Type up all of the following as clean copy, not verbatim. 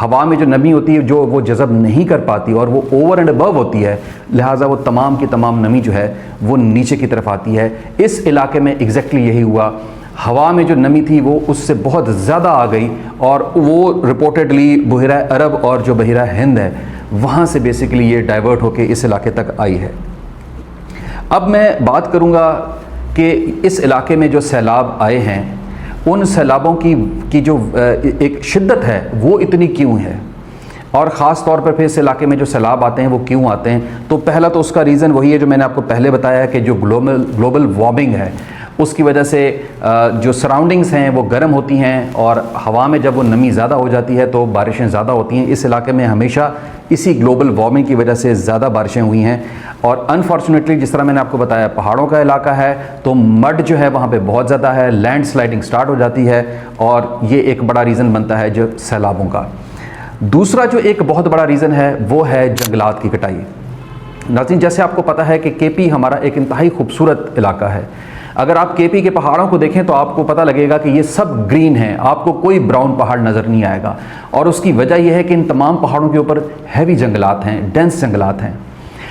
ہوا میں جو نمی ہوتی ہے جو وہ جذب نہیں کر پاتی اور وہ اوور اینڈ ابو ہوتی ہے، لہٰذا وہ تمام کی تمام نمی جو ہے وہ نیچے کی طرف آتی ہے۔ اس علاقے میں ایگزیکٹلی یہی ہوا، ہوا میں جو نمی تھی وہ اس سے بہت زیادہ آ گئی اور وہ رپورٹڈلی بحیرہ عرب اور جو بحیرہ ہند ہے وہاں سے بیسیکلی یہ ڈائیورٹ ہو کے اس علاقے تک آئی ہے۔ اب میں بات کروں گا کہ اس علاقے میں جو سیلاب آئے ہیں ان سیلابوں کی جو ایک شدت ہے وہ اتنی کیوں ہے، اور خاص طور پر پھر اس علاقے میں جو سیلاب آتے ہیں وہ کیوں آتے ہیں۔ تو پہلا تو اس کا ریزن وہی ہے جو میں نے آپ کو پہلے بتایا ہے کہ جو گلوبل وارمنگ ہے اس کی وجہ سے جو سراؤنڈنگز ہیں وہ گرم ہوتی ہیں اور ہوا میں جب وہ نمی زیادہ ہو جاتی ہے تو بارشیں زیادہ ہوتی ہیں۔ اس علاقے میں ہمیشہ اسی گلوبل وارمنگ کی وجہ سے زیادہ بارشیں ہوئی ہیں، اور انفارچونیٹلی جس طرح میں نے آپ کو بتایا پہاڑوں کا علاقہ ہے تو مڈ جو ہے وہاں پہ بہت زیادہ ہے، لینڈ سلائڈنگ سٹارٹ ہو جاتی ہے، اور یہ ایک بڑا ریزن بنتا ہے جو سیلابوں کا۔ دوسرا جو ایک بہت بڑا ریزن ہے وہ ہے جنگلات کی کٹائی۔ ناظرین، جیسے آپ کو پتہ ہے کہ کے پی ہمارا ایک انتہائی خوبصورت علاقہ ہے۔ اگر آپ کے پی کے پہاڑوں کو دیکھیں تو آپ کو پتہ لگے گا کہ یہ سب گرین ہیں، آپ کو کوئی براؤن پہاڑ نظر نہیں آئے گا، اور اس کی وجہ یہ ہے کہ ان تمام پہاڑوں کے اوپر ہیوی جنگلات ہیں، ڈینس جنگلات ہیں۔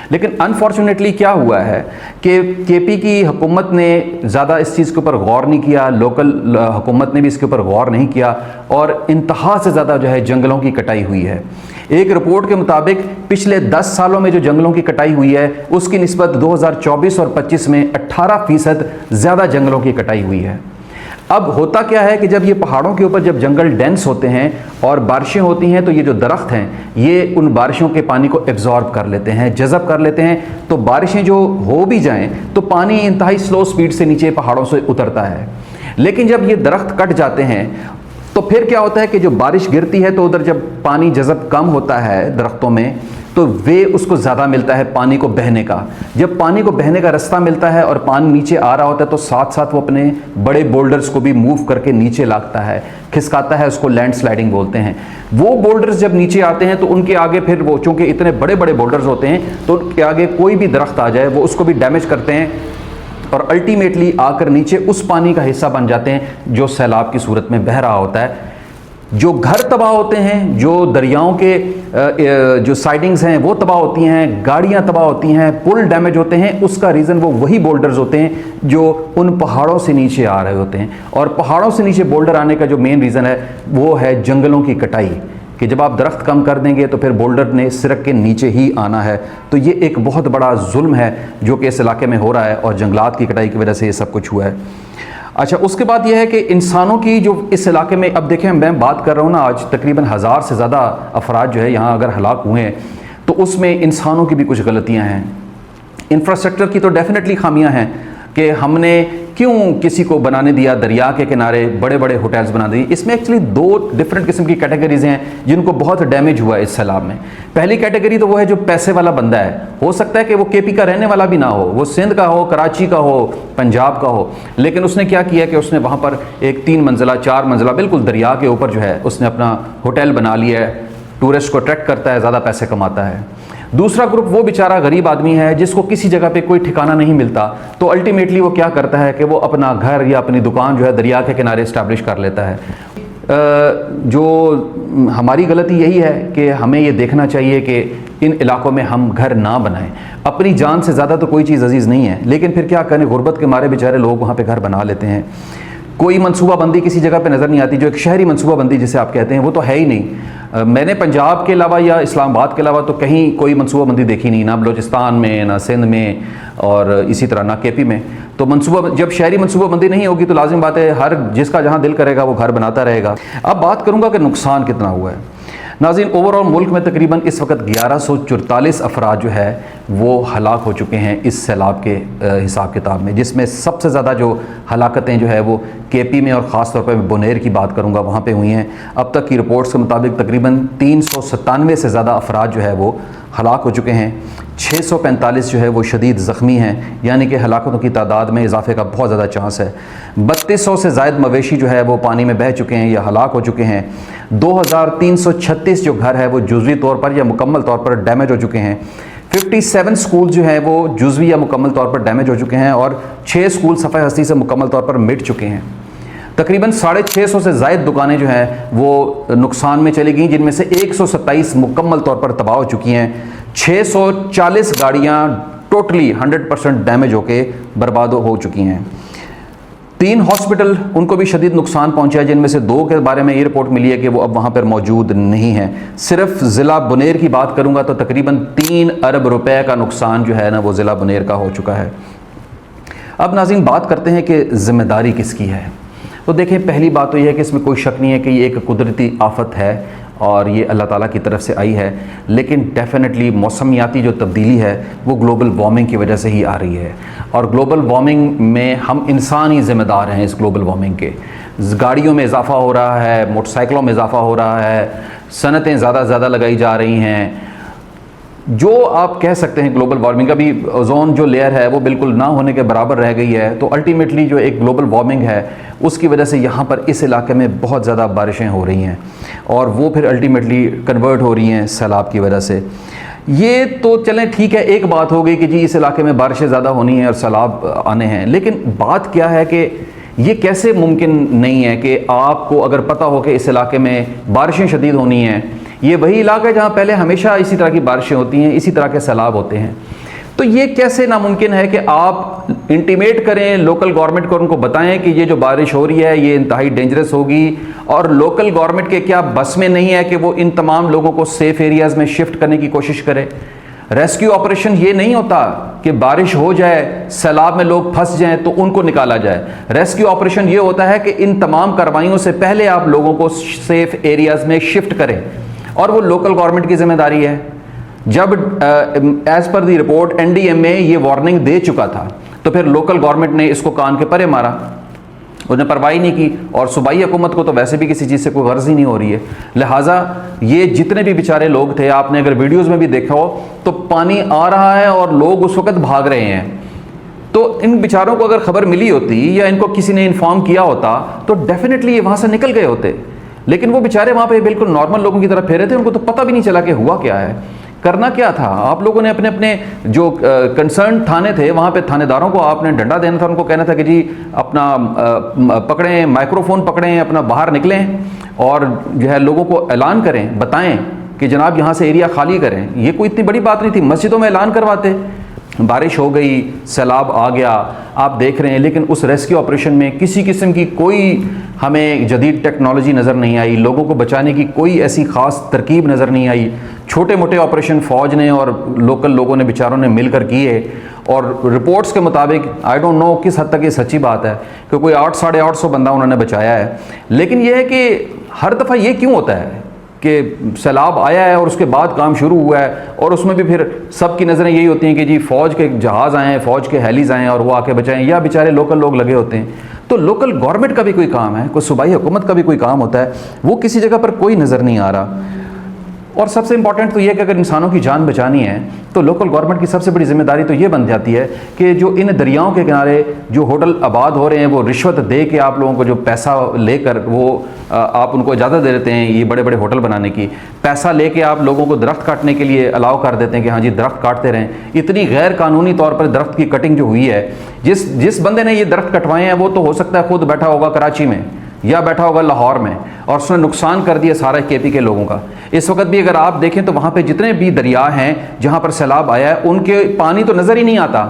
لیکن انفارچونیٹلی کیا ہوا ہے کہ کے پی کی حکومت نے زیادہ اس چیز کے اوپر غور نہیں کیا، لوکل حکومت نے بھی اس کے اوپر غور نہیں کیا، اور انتہا سے زیادہ جو ہے جنگلوں کی کٹائی ہوئی ہے۔ ایک رپورٹ کے مطابق پچھلے 10 سالوں میں جو جنگلوں کی کٹائی ہوئی ہے اس کی نسبت 2024 اور 25 میں 18% زیادہ جنگلوں کی کٹائی ہوئی ہے۔ اب ہوتا کیا ہے کہ جب یہ پہاڑوں کے اوپر جب جنگل ڈینس ہوتے ہیں اور بارشیں ہوتی ہیں تو یہ جو درخت ہیں یہ ان بارشوں کے پانی کو ایبزارب کر لیتے ہیں، جذب کر لیتے ہیں، تو بارشیں جو ہو بھی جائیں تو پانی انتہائی سلو سپیڈ سے نیچے پہاڑوں سے اترتا ہے۔ لیکن جب یہ درخت کٹ جاتے ہیں تو پھر کیا ہوتا ہے کہ جو بارش گرتی ہے تو ادھر جب پانی جذب کم ہوتا ہے درختوں میں تو وے اس کو زیادہ ملتا ہے پانی کو بہنے کا۔ جب پانی کو بہنے کا رستہ ملتا ہے اور پانی نیچے آ رہا ہوتا ہے تو ساتھ ساتھ وہ اپنے بڑے بولڈرز کو بھی موو کر کے نیچے لاتا ہے، کھسکاتا ہے، اس کو لینڈ سلائڈنگ بولتے ہیں۔ وہ بولڈرز جب نیچے آتے ہیں تو ان کے آگے پھر وہ چونکہ اتنے بڑے بڑے بولڈرز ہوتے ہیں تو ان کے آگے کوئی بھی درخت آ جائے وہ اس کو بھی ڈیمیج کرتے ہیں، اور الٹیمیٹلی آ کر نیچے اس پانی کا حصہ بن جاتے ہیں جو سیلاب کی صورت میں بہہ رہا ہوتا ہے۔ جو گھر تباہ ہوتے ہیں، جو دریاؤں کے جو سائڈنگز ہیں وہ تباہ ہوتی ہیں، گاڑیاں تباہ ہوتی ہیں، پل ڈیمیج ہوتے ہیں، اس کا ریزن وہ وہی بولڈرز ہوتے ہیں جو ان پہاڑوں سے نیچے آ رہے ہوتے ہیں۔ اور پہاڑوں سے نیچے بولڈر آنے کا جو مین ریزن ہے وہ ہے جنگلوں کی کٹائی، کہ جب آپ درخت کم کر دیں گے تو پھر بولڈر نے سرک کے نیچے ہی آنا ہے۔ تو یہ ایک بہت بڑا ظلم ہے جو کہ اس علاقے میں ہو رہا ہے، اور جنگلات کی کٹائی کی وجہ سے یہ سب کچھ ہوا ہے۔ اچھا، اس کے بعد یہ ہے کہ انسانوں کی جو اس علاقے میں، اب دیکھیں میں بات کر رہا ہوں نا، آج تقریباً 1000 سے زیادہ افراد جو ہے یہاں اگر ہلاک ہوئے ہیں تو اس میں انسانوں کی بھی کچھ غلطیاں ہیں۔ انفراسٹرکچر کی تو ڈیفینیٹلی خامیاں ہیں کہ ہم نے کیوں کسی کو بنانے دیا دریا کے کنارے بڑے بڑے ہوٹلز بنا دی۔ اس میں ایکچولی 2 ڈفرینٹ قسم کی کیٹیگریز ہیں جن کو بہت ڈیمیج ہوا ہے اس سیلاب میں۔ پہلی کیٹیگری تو وہ ہے جو پیسے والا بندہ ہے، ہو سکتا ہے کہ وہ کے پی کا رہنے والا بھی نہ ہو، وہ سندھ کا ہو، کراچی کا ہو، پنجاب کا ہو، لیکن اس نے کیا کیا کہ اس نے وہاں پر ایک 3 منزلہ 4 منزلہ بالکل دریا کے اوپر جو ہے اس نے اپنا ہوٹل بنا لیا ہے، ٹورسٹ کو اٹریکٹ کرتا ہے، زیادہ پیسے کماتا ہے۔ دوسرا گروپ وہ بیچارہ غریب آدمی ہے جس کو کسی جگہ پہ کوئی ٹھکانہ نہیں ملتا، تو الٹیمیٹلی وہ کیا کرتا ہے کہ وہ اپنا گھر یا اپنی دکان جو ہے دریا کے کنارے اسٹیبلش کر لیتا ہے۔ جو ہماری غلطی یہی ہے کہ ہمیں یہ دیکھنا چاہیے کہ ان علاقوں میں ہم گھر نہ بنائیں۔ اپنی جان سے زیادہ تو کوئی چیز عزیز نہیں ہے، لیکن پھر کیا کریں، غربت کے مارے بیچارے لوگ وہاں پہ گھر بنا لیتے ہیں۔ کوئی منصوبہ بندی کسی جگہ پہ نظر نہیں آتی، جو ایک شہری منصوبہ بندی جسے آپ کہتے ہیں وہ تو ہے ہی نہیں۔ میں نے پنجاب کے علاوہ یا اسلام آباد کے علاوہ تو کہیں کوئی منصوبہ بندی دیکھی نہیں، نہ بلوچستان میں، نہ سندھ میں، اور اسی طرح نہ کے پی میں۔ تو جب شہری منصوبہ بندی نہیں ہوگی تو لازم بات ہے ہر جس کا جہاں دل کرے گا وہ گھر بناتا رہے گا۔ اب بات کروں گا کہ نقصان کتنا ہوا ہے۔ ناظرین، اوور آل ملک میں تقریباً اس وقت 1144 افراد جو ہے وہ ہلاک ہو چکے ہیں اس سیلاب کے حساب کتاب میں، جس میں سب سے زیادہ جو ہلاکتیں جو ہے وہ کے پی میں اور خاص طور پہ بونیر کی بات کروں گا وہاں پہ ہوئی ہیں۔ اب تک کی رپورٹس کے مطابق تقریباً 397 سے زیادہ افراد جو ہے وہ ہلاک ہو چکے ہیں، 645 جو ہے وہ شدید زخمی ہیں، یعنی کہ ہلاکتوں کی تعداد میں اضافے کا بہت زیادہ چانس ہے۔ 3200 سے زائد مویشی جو ہے وہ پانی میں بہہ چکے ہیں یا ہلاک ہو چکے ہیں۔ 2336 جو گھر ہے وہ جزوی طور پر یا مکمل طور پر ڈیمیج ہو چکے ہیں۔ 57 سکول جو ہیں وہ جزوی یا مکمل طور پر ڈیمیج ہو چکے ہیں، اور 6 سکول صفحہ ہستی سے مکمل طور پر مٹ چکے ہیں۔ تقریباً 650 سے زائد دکانیں جو ہیں وہ نقصان میں چلی گئیں، جن میں سے 127 مکمل طور پر تباہ ہو چکی ہیں، 640 گاڑیاں ٹوٹلی 100% ڈیمیج ہو کے برباد ہو چکی ہیں۔ 3 ہاسپٹل ان کو بھی شدید نقصان پہنچا ہے، جن میں سے 2 کے بارے میں یہ رپورٹ ملی ہے کہ وہ اب وہاں پر موجود نہیں ہیں۔ صرف ضلع بنیر کی بات کروں گا تو تقریباً 3 ارب روپے کا نقصان جو ہے نا وہ ضلع بنیر کا ہو چکا ہے۔ اب ناظرین بات کرتے ہیں کہ ذمہ داری کس کی ہے۔ تو دیکھیں، پہلی بات تو یہ ہے کہ اس میں کوئی شک نہیں ہے کہ یہ ایک قدرتی آفت ہے اور یہ اللہ تعالیٰ کی طرف سے آئی ہے، لیکن ڈیفینیٹلی موسمیاتی جو تبدیلی ہے وہ گلوبل وارمنگ کی وجہ سے ہی آ رہی ہے، اور گلوبل وارمنگ میں ہم انسان ہی ذمہ دار ہیں۔ اس گلوبل وارمنگ کے گاڑیوں میں اضافہ ہو رہا ہے، موٹر سائیکلوں میں اضافہ ہو رہا ہے، صنعتیں زیادہ لگائی جا رہی ہیں، جو آپ کہہ سکتے ہیں گلوبل وارمنگ کا بھی اوزون جو لیئر ہے وہ بالکل نہ ہونے کے برابر رہ گئی ہے۔ تو الٹیمیٹلی جو ایک گلوبل وارمنگ ہے اس کی وجہ سے یہاں پر اس علاقے میں بہت زیادہ بارشیں ہو رہی ہیں، اور وہ پھر الٹیمیٹلی کنورٹ ہو رہی ہیں سیلاب کی وجہ سے۔ یہ تو چلیں ٹھیک ہے، ایک بات ہو گئی کہ جی اس علاقے میں بارشیں زیادہ ہونی ہیں اور سیلاب آنے ہیں، لیکن بات کیا ہے کہ یہ کیسے ممکن نہیں ہے کہ آپ کو اگر پتہ ہو کہ اس علاقے میں بارشیں شدید ہونی ہیں، یہ وہی علاقہ ہے جہاں پہلے ہمیشہ اسی طرح کی بارشیں ہوتی ہیں، اسی طرح کے سیلاب ہوتے ہیں، تو یہ کیسے ناممکن ہے کہ آپ انٹیمیٹ کریں لوکل گورنمنٹ کو، ان کو بتائیں کہ یہ جو بارش ہو رہی ہے یہ انتہائی ڈینجرس ہوگی، اور لوکل گورنمنٹ کے کیا بس میں نہیں ہے کہ وہ ان تمام لوگوں کو سیف ایریاز میں شفٹ کرنے کی کوشش کرے؟ ریسکیو آپریشن یہ نہیں ہوتا کہ بارش ہو جائے، سیلاب میں لوگ پھنس جائیں تو ان کو نکالا جائے۔ ریسکیو آپریشن یہ ہوتا ہے کہ ان تمام کارروائیوں سے پہلے آپ لوگوں کو سیف ایریاز میں شفٹ کریں، اور وہ لوکل گورنمنٹ کی ذمہ داری ہے۔ جب ایز پر دی رپورٹ NDMA یہ وارننگ دے چکا تھا تو پھر لوکل گورنمنٹ نے اس کو کان کے پرے مارا، انہوں نے پرواہی نہیں کی، اور صوبائی حکومت کو تو ویسے بھی کسی چیز سے کوئی غرض ہی نہیں ہو رہی ہے۔ لہٰذا یہ جتنے بھی بیچارے لوگ تھے، آپ نے اگر ویڈیوز میں بھی دیکھا ہو تو پانی آ رہا ہے اور لوگ اس وقت بھاگ رہے ہیں، تو ان بیچاروں کو اگر خبر ملی ہوتی یا ان کو کسی نے انفارم کیا ہوتا تو ڈیفینیٹلی یہ وہاں سے نکل گئے ہوتے، لیکن وہ بیچارے وہاں پہ بالکل نارمل لوگوں کی طرح پھیرے تھے، ان کو تو پتہ بھی نہیں چلا کہ ہوا کیا ہے۔ کرنا کیا تھا؟ آپ لوگوں نے اپنے جو کنسرن تھانے تھے وہاں پہ تھانے داروں کو آپ نے ڈنڈا دینا تھا، ان کو کہنا تھا کہ جی اپنا پکڑیں، مائکرو فون پکڑیں، اپنا باہر نکلیں اور جو ہے لوگوں کو اعلان کریں، بتائیں کہ جناب یہاں سے ایریا خالی کریں۔ یہ کوئی اتنی بڑی بات نہیں تھی، مسجدوں میں اعلان کرواتے۔ بارش ہو گئی، سیلاب آ گیا، آپ دیکھ رہے ہیں، لیکن اس ریسکیو آپریشن میں کسی قسم کی کوئی ہمیں جدید ٹیکنالوجی نظر نہیں آئی، لوگوں کو بچانے کی کوئی ایسی خاص ترکیب نظر نہیں آئی۔ چھوٹے موٹے آپریشن فوج نے اور لوکل لوگوں نے بیچاروں نے مل کر کیے، اور رپورٹس کے مطابق آئی ڈونٹ نو کس حد تک یہ سچی بات ہے کہ کوئی 800-850 بندہ انہوں نے بچایا ہے۔ لیکن یہ ہے کہ ہر دفعہ یہ کیوں ہوتا ہے کہ سیلاب آیا ہے اور اس کے بعد کام شروع ہوا ہے، اور اس میں بھی پھر سب کی نظریں یہی ہوتی ہیں کہ جی فوج کے جہاز آئیں، فوج کے ہیلیز آئیں اور وہ آ کے بچائیں، یا بیچارے لوکل لوگ لگے ہوتے ہیں۔ تو لوکل گورنمنٹ کا بھی کوئی کام ہے، کوئی صوبائی حکومت کا بھی کوئی کام ہوتا ہے، وہ کسی جگہ پر کوئی نظر نہیں آ رہا۔ اور سب سے امپورٹنٹ تو یہ کہ اگر انسانوں کی جان بچانی ہے تو لوکل گورنمنٹ کی سب سے بڑی ذمہ داری تو یہ بن جاتی ہے کہ جو ان دریاؤں کے کنارے جو ہوٹل آباد ہو رہے ہیں، وہ رشوت دے کے آپ لوگوں کو جو پیسہ لے کر وہ آپ ان کو اجازت دے دیتے ہیں یہ بڑے بڑے ہوٹل بنانے کی، پیسہ لے کے آپ لوگوں کو درخت کاٹنے کے لیے الاؤ کر دیتے ہیں کہ ہاں جی درخت کاٹتے رہیں۔ اتنی غیر قانونی طور پر درخت کی کٹنگ جو ہوئی ہے، جس بندے نے یہ درخت کٹوائے ہیں وہ تو ہو سکتا ہے خود بیٹھا ہوگا کراچی میں یا بیٹھا ہوگا لاہور میں، اور اس نے نقصان کر دیا سارا KP کے لوگوں کا۔ اس وقت بھی اگر آپ دیکھیں تو وہاں پہ جتنے بھی دریا ہیں جہاں پر سیلاب آیا ہے ان کے پانی تو نظر ہی نہیں آتا،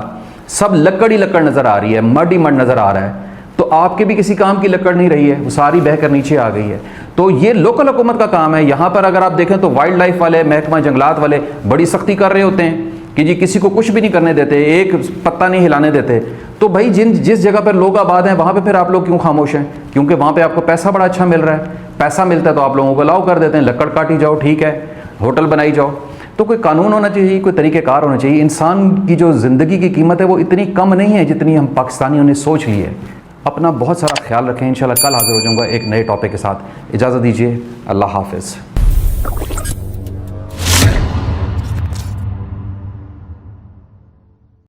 سب لکڑ ہی لکڑ نظر آ رہی ہے، مڈ ہی مڈ نظر آ رہا ہے۔ تو آپ کے بھی کسی کام کی لکڑ نہیں رہی ہے، وہ ساری بہہ کر نیچے آ گئی ہے۔ تو یہ لوکل حکومت کا کام ہے۔ یہاں پر اگر آپ دیکھیں تو وائلڈ لائف والے، محکمہ جنگلات والے بڑی سختی کر رہے ہوتے ہیں کہ جی کسی کو کچھ بھی نہیں کرنے دیتے، ایک پتہ نہیں ہلانے دیتے۔ تو بھائی جس جگہ پر لوگ آباد ہیں وہاں پہ پھر آپ لوگ کیوں خاموش ہیں؟ کیونکہ وہاں پہ آپ کو پیسہ بڑا اچھا مل رہا ہے، پیسہ ملتا ہے تو آپ لوگوں کو الاؤ کر دیتے ہیں، لکڑ کاٹی جاؤ، ٹھیک ہے، ہوٹل بنائی جاؤ۔ تو کوئی قانون ہونا چاہیے، کوئی طریقہ کار ہونا چاہیے۔ انسان کی جو زندگی کی قیمت ہے وہ اتنی کم نہیں ہے جتنی ہم پاکستانیوں نے سوچ لی ہے۔ اپنا بہت سارا خیال رکھیں، انشاءاللہ کل حاضر ہو جاؤں گا ایک نئے ٹاپک کے ساتھ۔ اجازت دیجیے، اللہ حافظ۔